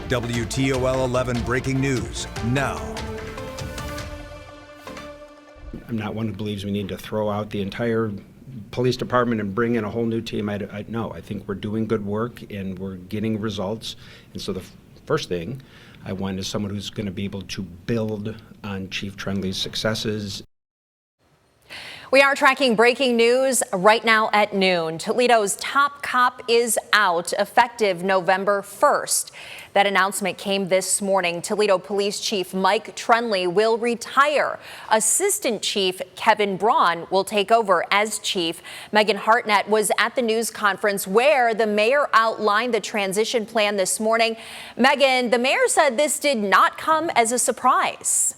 WTOL 11 breaking news now. I'm not one who believes we need to throw out the entire police department and bring in a whole new team. No, I think we're doing good work and we're getting results. And so the first thing I want is someone who's going to be able to build on Chief Troendle's successes. We are tracking breaking news right now at noon. Toledo's top cop is out, effective November 1st. That announcement came this morning. Toledo Police Chief Mike Troendle will retire. Assistant Chief Kevin Braun will take over as chief. Megan Hartnett was at the news conference where the mayor outlined the transition plan this morning. Megan, the mayor said this did not come as a surprise.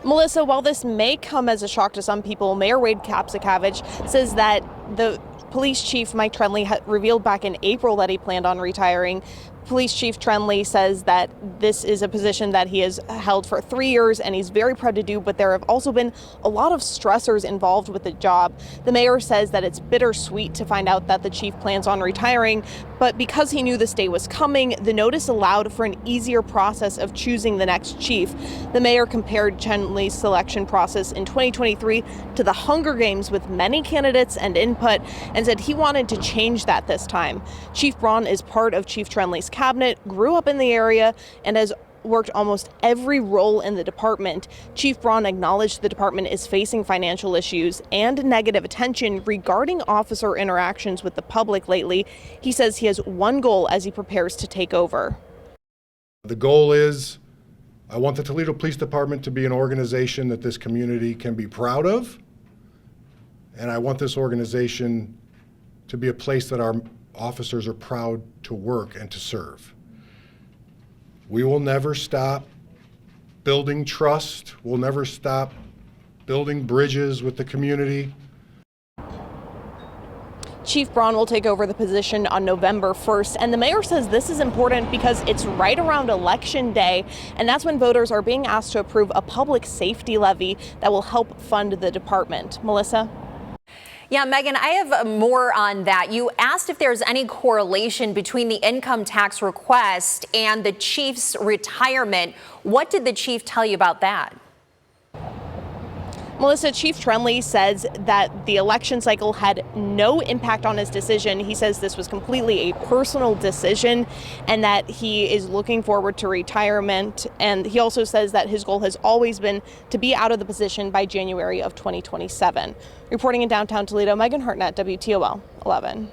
Melissa, while this may come as a shock to some people, Mayor Wade Kapsakavich says that the police chief, Mike Troendle, had revealed back in April that he planned on retiring. Police Chief Troendle says that this is a position that he has held for 3 years and he's very proud to do, but there have also been a lot of stressors involved with the job. The mayor says that it's bittersweet to find out that the chief plans on retiring, but because he knew this day was coming, the notice allowed for an easier process of choosing the next chief. The mayor compared Troendle's selection process in 2023 to the Hunger Games with many candidates and input, and said he wanted to change that this time. Chief Braun is part of Chief Troendle's cabinet, grew up in the area, and has worked almost every role in the department. Chief Braun acknowledged the department is facing financial issues and negative attention regarding officer interactions with the public lately. He says he has one goal as he prepares to take over. The goal is, I want the Toledo Police Department to be an organization that this community can be proud of, and I want this organization to be a place that our officers are proud to work and to serve. We will never stop building trust. We'll never stop building bridges with the community. Chief Braun will take over the position on November 1st, and the mayor says this is important because it's right around Election Day, and that's when voters are being asked to approve a public safety levy that will help fund the department. Melissa? Yeah, Megan, I have more on that. You asked if there's any correlation between the income tax request and the chief's retirement. What did the chief tell you about that? Melissa, Chief Troendle says that the election cycle had no impact on his decision. He says this was completely a personal decision and that he is looking forward to retirement. And he also says that his goal has always been to be out of the position by January of 2027. Reporting in downtown Toledo, Megan Hartnett, WTOL 11.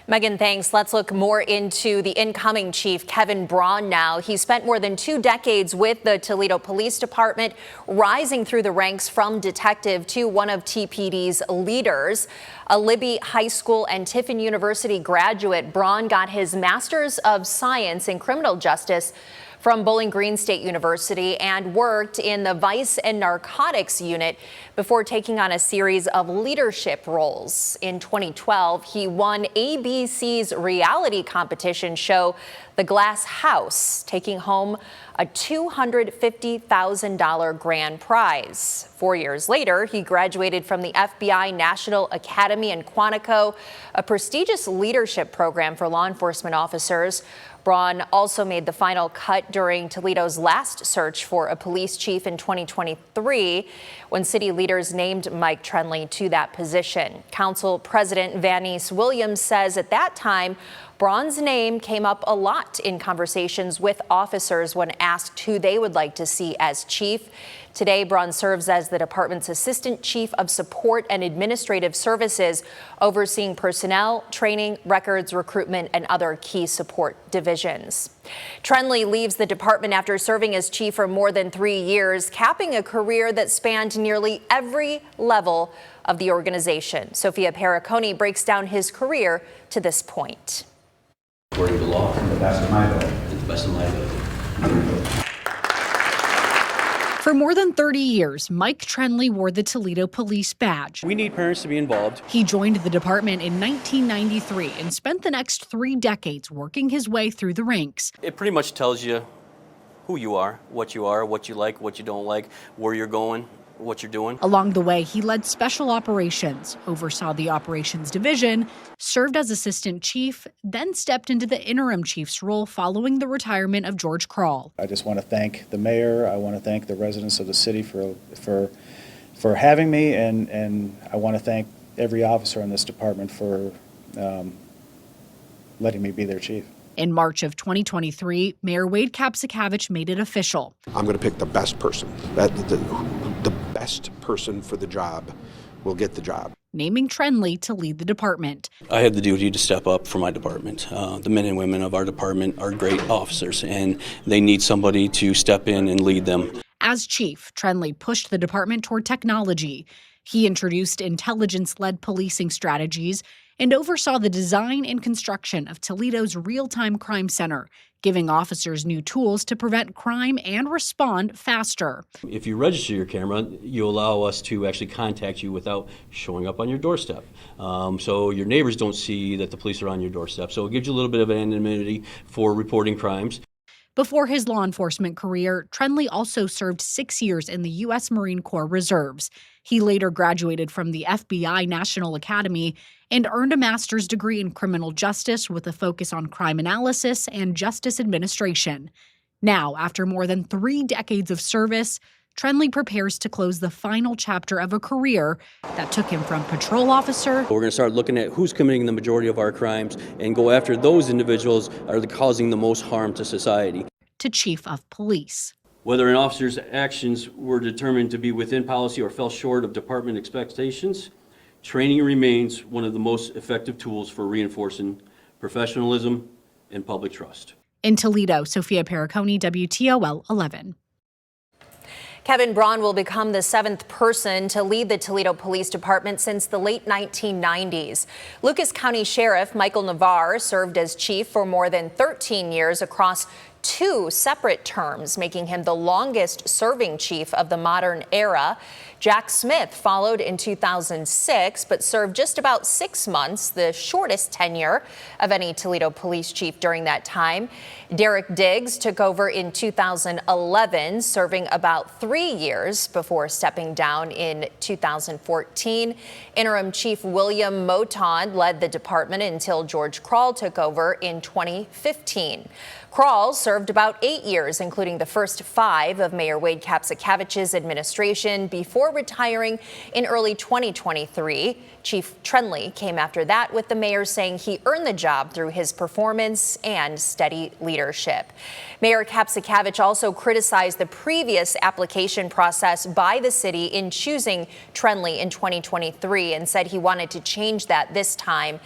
Megan, thanks. Let's look more into the incoming chief, Kevin Braun, now. He spent more than 2 decades with the Toledo Police Department, rising through the ranks from detective to one of TPD's leaders. A Libby High School and Tiffin University graduate, Braun got his Master's of Science in Criminal Justice from Bowling Green State University and worked in the Vice and Narcotics Unit before taking on a series of leadership roles. In 2012, he won ABC's reality competition show, The Glass House, taking home a $250,000 grand prize. 4 years later, he graduated from the FBI National Academy in Quantico, a prestigious leadership program for law enforcement officers. Braun also made the final cut during Toledo's last search for a police chief in 2023, when city leaders named Mike Troendle to that position. Council President Vanice Williams says at that time, Braun's name came up a lot in conversations with officers when asked who they would like to see as chief. Today, Braun serves as the department's Assistant Chief of Support and Administrative Services, overseeing personnel, training, records, recruitment, and other key support divisions. Troendle leaves the department after serving as chief for more than 3 years, capping a career that spanned nearly every level of the organization. Sophia Periconi breaks down his career to this point. According to law, to the best of my ability. To the best of my ability. For more than 30 years, Mike Troendle wore the Toledo Police Badge. We need parents to be involved. He joined the department in 1993 and spent the next 3 decades working his way through the ranks. It pretty much tells you who you are, what you like, what you don't like, where you're going. what you're doing. Along the way, he led special operations, oversaw the operations division, served as assistant chief, then stepped into the interim chief's role following the retirement of George Kroll. I just want to thank the mayor. I want to thank the residents of the city for having me, and I want to thank every officer in this department for letting me be their chief. In March of 2023, Mayor Wade Kapsakavich made it official. I'm going to pick the best person. The best person for the job will get the job. Naming Troendle to lead the department. I have the duty to step up for my department. The men and women of our department are great officers, and they need somebody to step in and lead them. As chief, Troendle pushed the department toward technology. He introduced intelligence-led policing strategies and oversaw the design and construction of Toledo's real-time crime center, giving officers new tools to prevent crime and respond faster. If you register your camera, you allow us to actually contact you without showing up on your doorstep. So your neighbors don't see that the police are on your doorstep. So it gives you a little bit of anonymity for reporting crimes. Before his law enforcement career, Troendle also served 6 years in the U.S. Marine Corps Reserves. He later graduated from the FBI National Academy and earned a master's degree in criminal justice with a focus on crime analysis and justice administration. Now, after more than 3 decades of service, Troendle prepares to close the final chapter of a career that took him from patrol officer. We're going to start looking at who's committing the majority of our crimes and go after those individuals that are causing the most harm to society. To chief of police. Whether an officer's actions were determined to be within policy or fell short of department expectations, training remains one of the most effective tools for reinforcing professionalism and public trust. In Toledo, Sophia Pericone, WTOL 11. Kevin Braun will become the 7th person to lead the Toledo Police Department since the late 1990s. Lucas County Sheriff Michael Navarre served as chief for more than 13 years across 2 separate terms, making him the longest serving chief of the modern era. Jack Smith followed in 2006, but served just about 6 months, the shortest tenure of any Toledo police chief during that time. Derek Diggs took over in 2011, serving about 3 years before stepping down in 2014. Interim Chief William Motond led the department until George Kroll took over in 2015. Kroll served about 8 years, including the first 5 of Mayor Wade Kapsakavich's administration, before retiring in early 2023. Chief Troendle came after that, with the mayor saying he earned the job through his performance and steady leadership. Mayor Kapsakavich also criticized the previous application process by the city in choosing Troendle in 2023 and said he wanted to change that this time.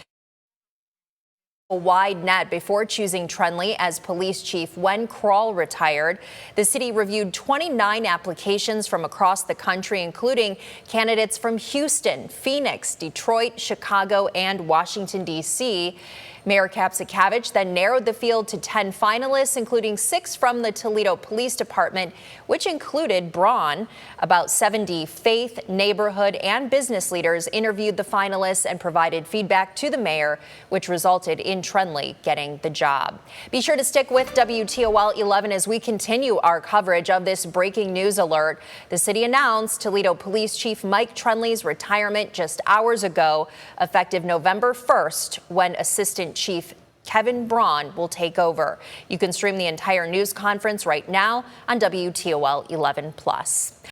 A wide net before choosing Troendle as police chief when Kroll retired. The city reviewed 29 applications from across the country, including candidates from Houston, Phoenix, Detroit, Chicago, and Washington, D.C. Mayor Kapsakavich then narrowed the field to 10 finalists, including 6 from the Toledo Police Department, which included Braun. About 70 faith, neighborhood, and business leaders interviewed the finalists and provided feedback to the mayor, which resulted in Troendle getting the job. Be sure to stick with WTOL 11 as we continue our coverage of this breaking news alert. The city announced Toledo Police Chief Mike Troendle's retirement just hours ago, effective November 1st, when Assistant Chief Kevin Braun will take over. You can stream the entire news conference right now on WTOL 11+.